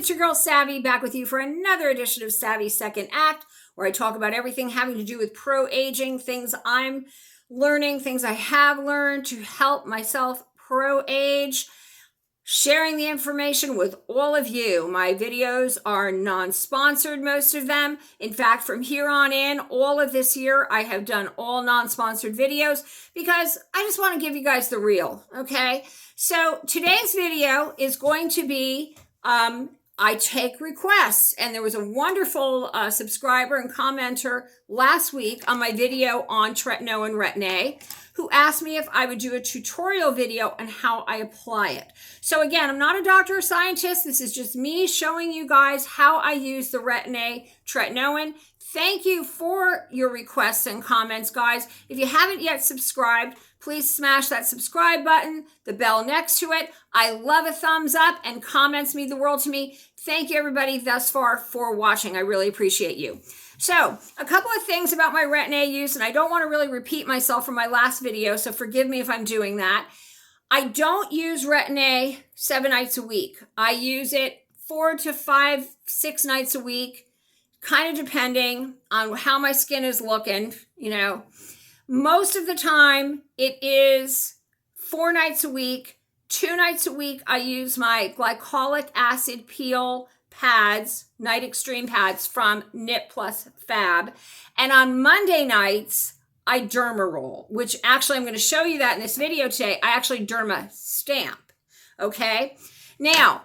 it's your girl Savvy back with you for another edition of Savvy Second Act, where I talk about everything having to do with pro-aging, things I'm learning, things I have learned to help myself pro-age, sharing the information with all of you. My videos are non-sponsored, most of them. In fact, from here on in, all of this year, I have done all non-sponsored videos because I just want to give you guys the real, okay? So today's video is going to be, I take requests, and there was a wonderful subscriber and commenter last week on my video on Tretinoin and Retin A who asked me if I would do a tutorial video on how I apply it. So again, I'm not a doctor or scientist. This is just me showing you guys how I use the Retin A Tretinoin. Thank you for your requests and comments, guys. If you haven't yet subscribed, please smash that subscribe button, the bell next to it. I love a thumbs up, and comments mean the world to me. Thank you, everybody, thus far for watching. I really appreciate you. So, a couple of things about my Retin A use, and I don't want to really repeat myself from my last video, so forgive me if I'm doing that. I don't use Retin A 7 nights a week. I use it 4 to 5, 6 nights a week, kind of depending on how my skin is looking, you know. Most of the time, it is 4 nights a week. 2 nights a week, I use my glycolic acid peel pads, Night Extreme pads from Knit Plus Fab. And on Monday nights, I Dermaroll, which actually I'm going to show you that in this video today. I actually DermaStamp, okay? Now,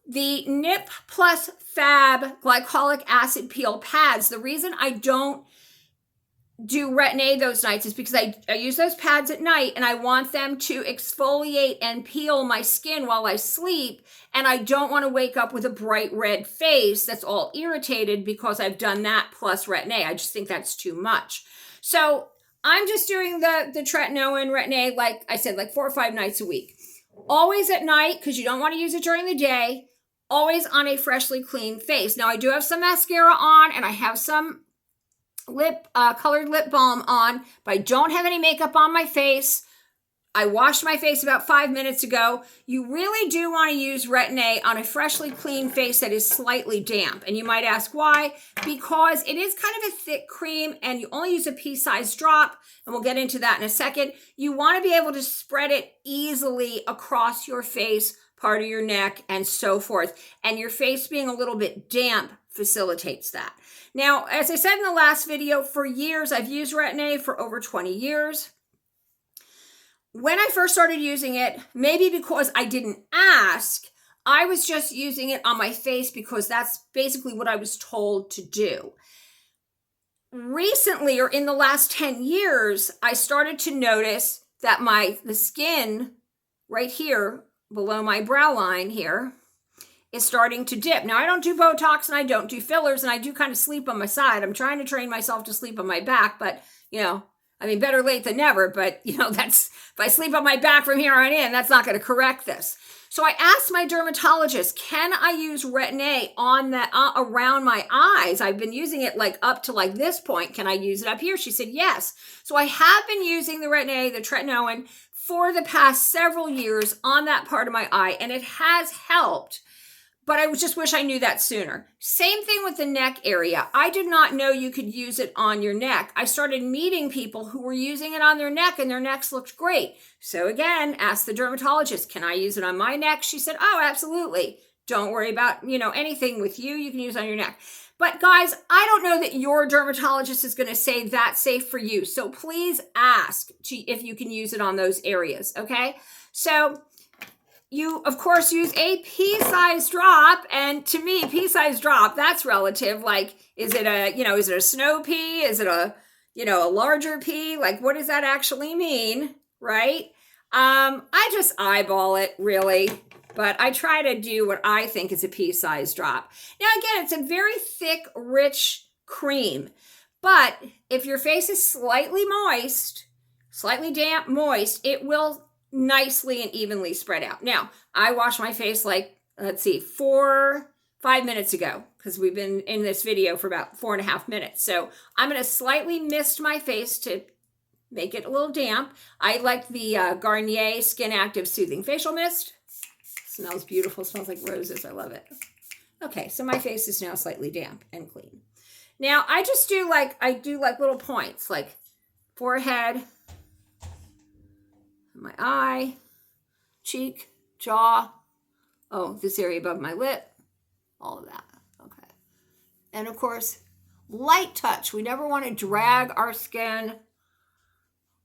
the Knit Plus Fab glycolic acid peel pads, the reason I don't do Retin A those nights is because I use those pads at night and I want them to exfoliate and peel my skin while I sleep, and I don't want to wake up with a bright red face that's all irritated because I've done that plus Retin A. I just think that's too much. So I'm just doing the Tretinoin Retin A, like I said, like 4 or 5 nights a week. Always at night because you don't want to use it during the day. Always on a freshly clean face. Now I do have some mascara on and I have some colored lip balm on, but I don't have any makeup on my face. I washed my face about 5 minutes ago. You really do want to use Retin A on a freshly clean face that is slightly damp. And you might ask why? Because it is kind of a thick cream and you only use a pea-sized drop, and we'll get into that in a second. You want to be able to spread it easily across your face, part of your neck, and so forth. And your face being a little bit damp facilitates that. Now, as I said in the last video, for years, I've used Retin A for over 20 years. When I first started using it, maybe because I didn't ask, I was just using it on my face because that's basically what I was told to do. Recently, or in the last 10 years, I started to notice that the skin right here below my brow line here is starting to dip. Now, I don't do Botox and I don't do fillers, and I do kind of sleep on my side. I'm trying to train myself to sleep on my back, but, you know, I mean, better late than never, but, you know, that's, if I sleep on my back from here on in, that's not going to correct this. So I asked my dermatologist, can I use Retin A on that, around my eyes? I've been using it like up to like this point. Can I use it up here? She said, yes. So I have been using the Retin A, the Tretinoin, for the past several years on that part of my eye, and it has helped. But I just wish I knew that sooner. Same thing with the neck area. I did not know you could use it on your neck. I started meeting people who were using it on their neck and their necks looked great. So again, asked the dermatologist, can I use it on my neck? She said, oh, absolutely. Don't worry about, you know, anything with you can use on your neck. But guys, I don't know that your dermatologist is going to say that's safe for you. So please ask if you can use it on those areas, okay? So you, of course, use a pea-sized drop, and to me, pea-sized drop, that's relative. Like, is it a, you know, is it a snow pea? Is it a, you know, a larger pea? Like, what does that actually mean, right? I just eyeball it, really, but I try to do what I think is a pea-sized drop. Now, again, it's a very thick, rich cream, but if your face is slightly moist, slightly damp, moist, it will nicely and evenly spread out. Now, I washed my face like, let's see, 5 minutes ago, because we've been in this video for about 4.5 minutes. So I'm going to slightly mist my face to make it a little damp. I like the Garnier Skin Active Soothing Facial Mist. Smells beautiful. Smells like roses. I love it. Okay, so my face is now slightly damp and clean. Now I just do like, little points, like forehead, my eye, cheek, jaw, oh, this area above my lip, all of that. Okay. And of course, light touch. We never want to drag our skin,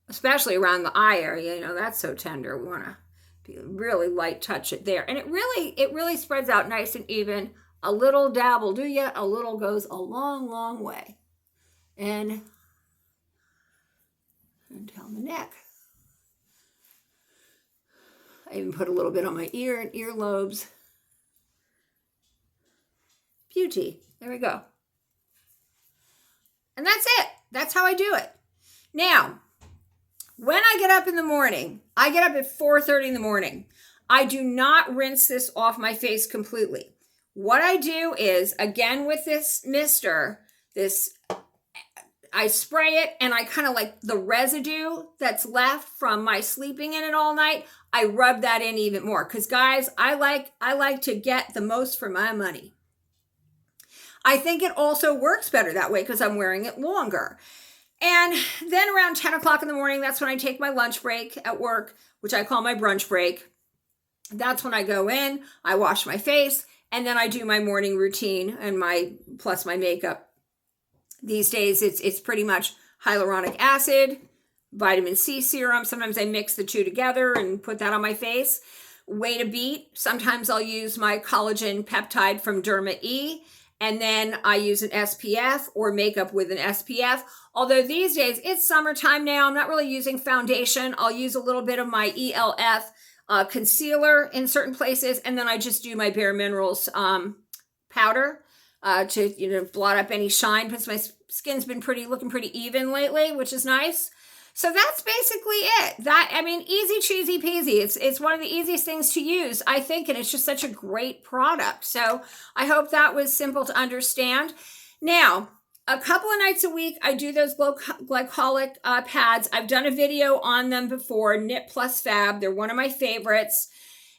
especially around the eye area. You know, that's so tender. We want to really light touch it there. And it really spreads out nice and even. A little dab will do ya. A little goes a long, long way. And down the neck. I even put a little bit on my ear and earlobes. Beauty. There we go. And that's it. That's how I do it. Now, when I get up in the morning, I get up at 4:30 in the morning. I do not rinse this off my face completely. What I do is, again with this mister, I spray it, and I kind of like the residue that's left from my sleeping in it all night, I rub that in even more. Because guys, I like to get the most for my money. I think it also works better that way because I'm wearing it longer. And then around 10 o'clock in the morning, that's when I take my lunch break at work, which I call my brunch break. That's when I go in, I wash my face, and then I do my morning routine and plus my makeup. These days, it's pretty much hyaluronic acid, vitamin C serum. Sometimes I mix the two together and put that on my face. Way to beat. Sometimes I'll use my collagen peptide from DMAE. And then I use an SPF or makeup with an SPF. Although these days, it's summertime now. I'm not really using foundation. I'll use a little bit of my ELF concealer in certain places. And then I just do my Bare Minerals powder to blot up any shine, because my skin's been looking pretty even lately, which is nice. So that's basically it. Easy cheesy peasy. It's one of the easiest things to use, I think, and it's just such a great product. So I hope that was simple to understand. Now, a couple of nights a week, I do those glycolic pads. I've done a video on them before, Knit Plus Fab. They're one of my favorites.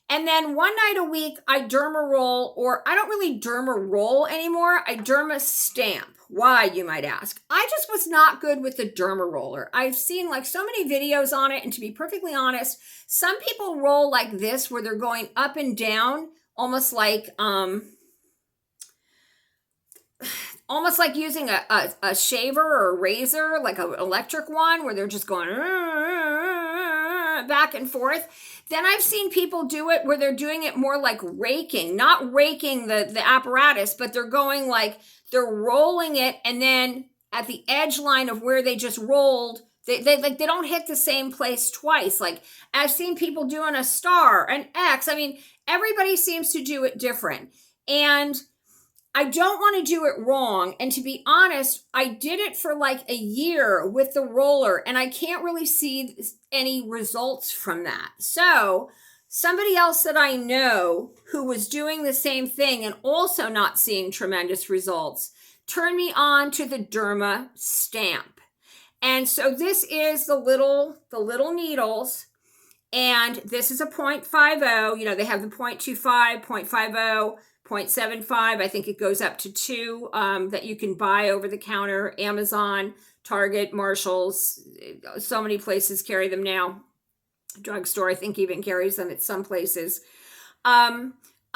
And then one night a week, I Dermaroll, or I don't really Dermaroll anymore. I DermaStamp. Why, you might ask? I just was not good with the Dermaroller. I've seen like so many videos on it, and to be perfectly honest, some people roll like this, where they're going up and down, almost like using a shaver or a razor, like an electric one, where they're just going back and forth. Then I've seen people do it where they're doing it more like raking, not raking the apparatus, but they're going like, they're rolling it, and then at the edge line of where they just rolled, they don't hit the same place twice. Like I've seen people doing a star, an X. Everybody seems to do it different. And I don't want to do it wrong. And to be honest, I did it for like a year with the roller, and I can't really see any results from that. So somebody else that I know who was doing the same thing and also not seeing tremendous results turned me on to the DermaStamp. And so this is the little needles, and this is a 0.50. They have the 0.25, 0.50, 0.75. I think it goes up to 2 that you can buy over the counter. Amazon, Target, Marshalls, so many places carry them now. Drugstore, I think, even carries them at some places.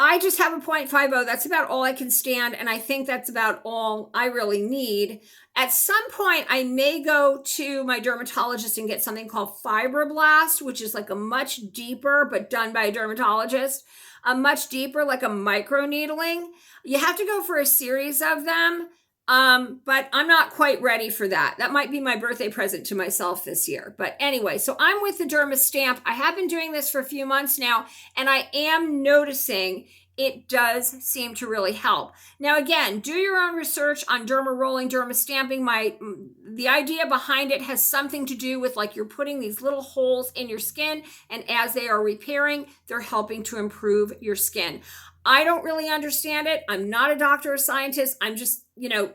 I just have a 0.50. That's about all I can stand, and I think that's about all I really need. At some point, I may go to my dermatologist and get something called Fibroblast, which is like a much deeper, but done by a dermatologist, a much deeper, like a micro needling. You have to go for a series of them. But I'm not quite ready for that. That might be my birthday present to myself this year. But anyway, so I'm with the DermaStamp. I have been doing this for a few months now, and I am noticing it does seem to really help. Now, again, do your own research on Dermarolling, DermaStamping. The idea behind it has something to do with like you're putting these little holes in your skin, and as they are repairing, they're helping to improve your skin. I don't really understand it. I'm not a doctor or scientist. I'm just,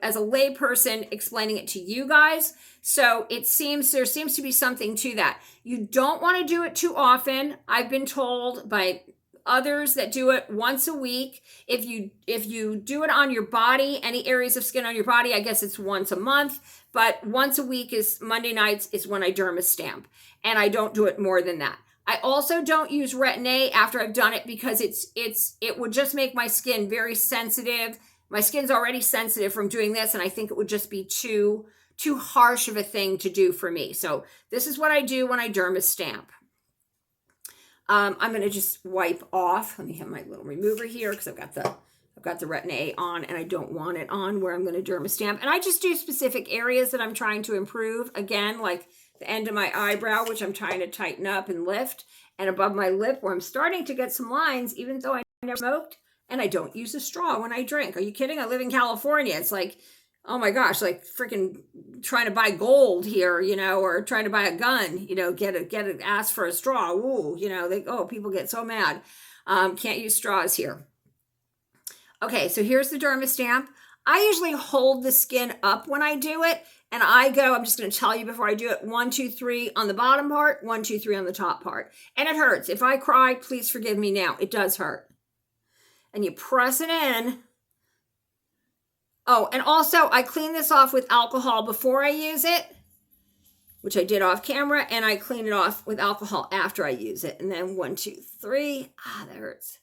as a lay person explaining it to you guys. So there seems to be something to that. You don't want to do it too often. I've been told by others that do it once a week. If you do it on your body, any areas of skin on your body, I guess it's once a month, but once a week is Monday nights is when I DermaStamp, and I don't do it more than that. I also don't use Retin A after I've done it because it would just make my skin very sensitive. My skin's already sensitive from doing this, and I think it would just be too harsh of a thing to do for me. So this is what I do when I DermaStamp. I'm going to just wipe off. Let me have my little remover here because I've got the Retin A on and I don't want it on where I'm going to DermaStamp. And I just do specific areas that I'm trying to improve. Again, like the end of my eyebrow, which I'm trying to tighten up and lift, and above my lip where I'm starting to get some lines, even though I never smoked, and I don't use a straw when I drink. Are you kidding? I live in California. It's like, oh my gosh, like freaking trying to buy gold here, you know, or trying to buy a gun, you know, ask for a straw. Ooh, you know, people get so mad. Can't use straws here. Okay, so here's the DermaStamp. I usually hold the skin up when I do it, and I'm just going to tell you before I do it, 1, 2, 3 on the bottom part, 1, 2, 3 on the top part. And it hurts. If I cry, please forgive me now. It does hurt. And you press it in. Oh, and also I clean this off with alcohol before I use it, which I did off camera, and I clean it off with alcohol after I use it. And then 1, 2, 3. Ah, that hurts.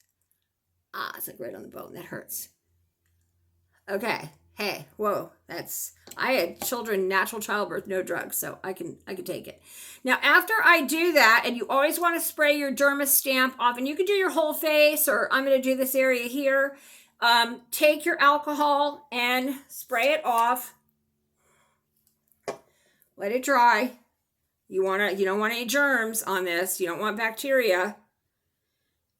Ah, it's like right on the bone. That hurts. Okay. Hey, whoa, I had children, natural childbirth, no drugs, so I can take it. Now, after I do that, and you always want to spray your DermaStamp off, and you can do your whole face, or I'm going to do this area here. Take your alcohol and spray it off. Let it dry. You don't want any germs on this. You don't want bacteria.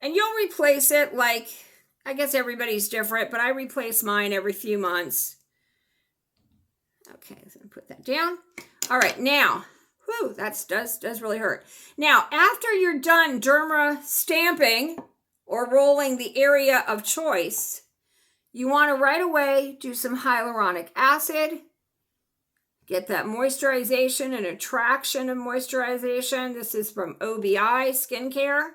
And you'll replace it like, I guess everybody's different, but I replace mine every few months. Okay, so I'm gonna put that down. All right, now, whew, that does really hurt. Now, after you're done derma stamping or rolling the area of choice, you want to right away do some hyaluronic acid. Get that moisturization and attraction of moisturization. This is from OBI Skincare.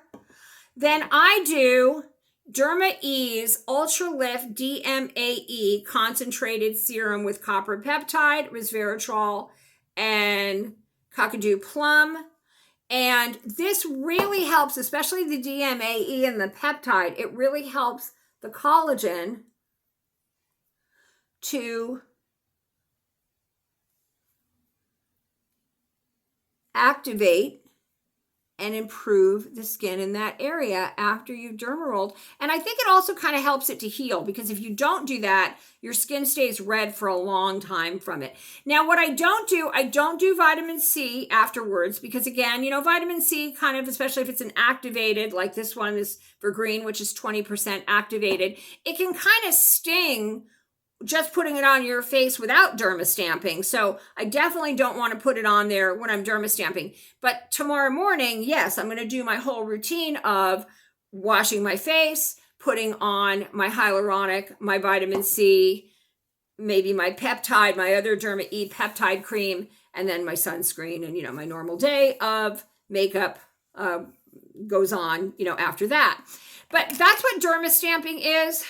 Then I do DermaE's Ultra Lift DMAE concentrated serum with copper peptide, resveratrol, and kakadu plum. And this really helps, especially the DMAE and the peptide. It really helps the collagen to activate and improve the skin in that area after you've dermarolled. And I think it also kind of helps it to heal, because if you don't do that, your skin stays red for a long time from it. Now, what I don't do vitamin C afterwards, because again, you know, vitamin C kind of, especially if it's an activated, like this one is for green, which is 20% activated, it can kind of sting just putting it on your face without DermaStamping. So I definitely don't want to put it on there when I'm DermaStamping. But tomorrow morning, yes, I'm going to do my whole routine of washing my face, putting on my hyaluronic, my vitamin C, maybe my peptide, my other DermaE peptide cream, and then my sunscreen, and, you know, my normal day of makeup goes on, you know, after that. But that's what DermaStamping is.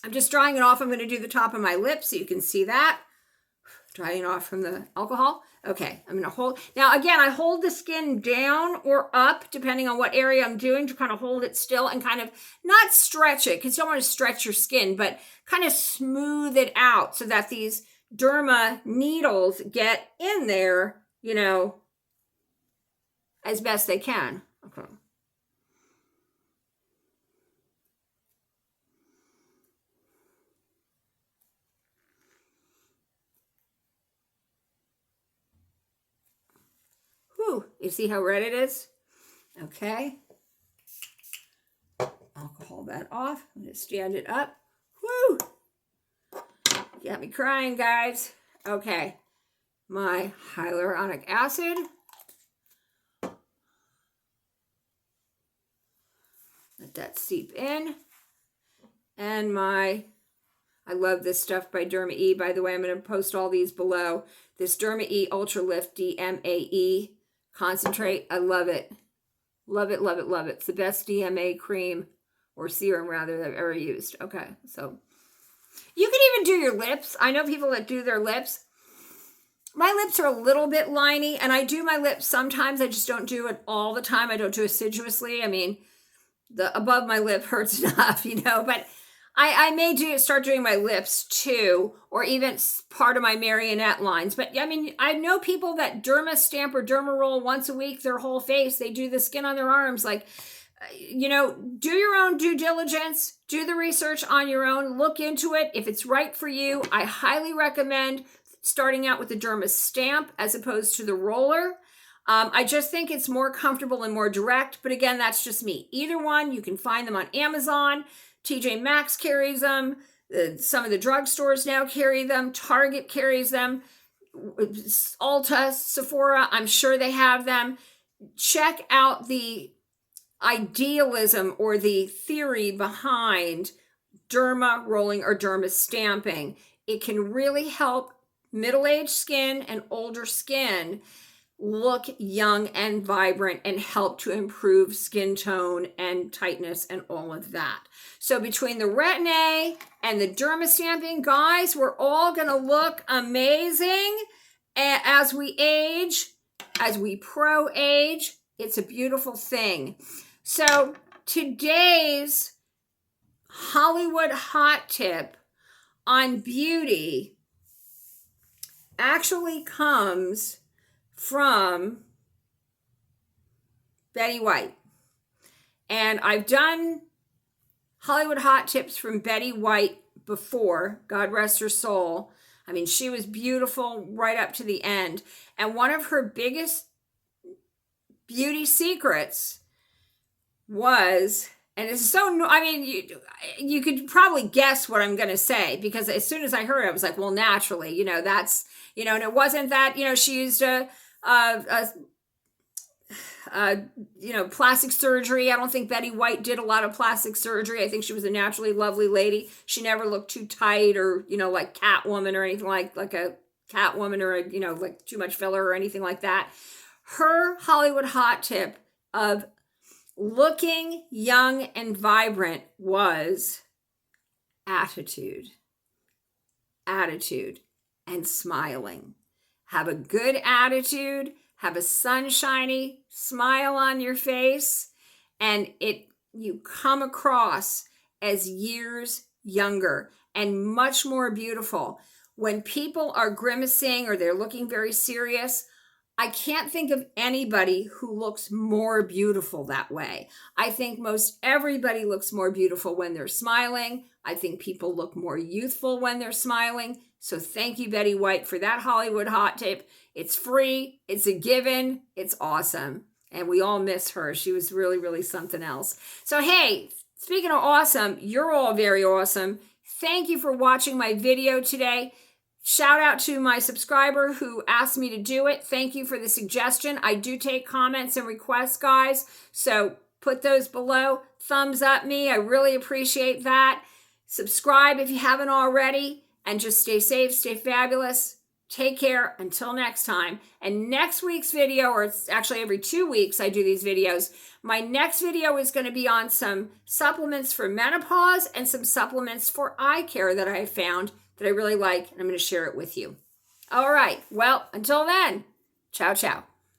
I'm just drying it off. I'm going to do the top of my lips so you can see that. Drying off from the alcohol. Okay, I'm going to hold. Now, again, I hold the skin down or up, depending on what area I'm doing, to kind of hold it still and kind of not stretch it, because you don't want to stretch your skin, but kind of smooth it out so that these derma needles get in there, you know, as best they can. Okay. Whew, you see how red it is? Okay. Alcohol that off. I'm going to stand it up. Woo! Got me crying, guys. Okay. My hyaluronic acid. Let that seep in. And I love this stuff by DermaE. By the way, I'm going to post all these below. This DermaE Ultra Lift DMAE concentrate. I love it. Love it, love it, love it. It's the best DMA cream or serum rather that I've ever used. Okay, so you can even do your lips. I know people that do their lips. My lips are a little bit liney, and I do my lips sometimes. I just don't do it all the time. I don't do assiduously. I mean, the above my lip hurts enough, you know, but I may start doing my lips too, or even part of my marionette lines. But I mean, I know people that DermaStamp or Dermaroll once a week, their whole face. They do the skin on their arms. Like, you know, do your own due diligence, do the research on your own, look into it. If it's right for you, I highly recommend starting out with the DermaStamp as opposed to the roller. I just think it's more comfortable and more direct, but again, that's just me. Either one, you can find them on Amazon. TJ Maxx carries them. Some of the drugstores now carry them. Target carries them. Ulta, Sephora, I'm sure they have them. Check out the idealism or the theory behind Dermarolling or DermaStamping. It can really help middle-aged skin and older skin look young and vibrant and help to improve skin tone and tightness and all of that. So between the Retin A and the DermaStamping, guys, we're all going to look amazing as we age, as we pro-age. It's a beautiful thing. So today's Hollywood hot tip on beauty actually comes from Betty White. And I've done Hollywood hot tips from Betty White before, God rest her soul. I mean, she was beautiful right up to the end. And one of her biggest beauty secrets was, and it's so, I mean, you could probably guess what I'm going to say, because as soon as I heard it, I was like, well, naturally, you know, that's, you know, and it wasn't that, you know, she used you know, plastic surgery. I don't think Betty White did a lot of plastic surgery. I think she was a naturally lovely lady. She never looked too tight or, you know, like Catwoman or anything like a Catwoman or, you know, like too much filler or anything like that. Her Hollywood hot tip of looking young and vibrant was attitude and smiling. Have a good attitude, have a sunshiny smile on your face, and you come across as years younger and much more beautiful. When people are grimacing or they're looking very serious, I can't think of anybody who looks more beautiful that way. I think most everybody looks more beautiful when they're smiling. I think people look more youthful when they're smiling. So thank you, Betty White, for that Hollywood hot tip. It's free. It's a given. It's awesome. And we all miss her. She was really, really something else. So, hey, speaking of awesome, you're all very awesome. Thank you for watching my video today. Shout out to my subscriber who asked me to do it. Thank you for the suggestion. I do take comments and requests, guys. So put those below. Thumbs up me. I really appreciate that. Subscribe if you haven't already. And just stay safe, stay fabulous. Take care until next time. And next week's video, or it's actually every 2 weeks I do these videos, my next video is going to be on some supplements for menopause and some supplements for eye care that I found that I really like, and I'm going to share it with you. All right. Well, until then, ciao, ciao.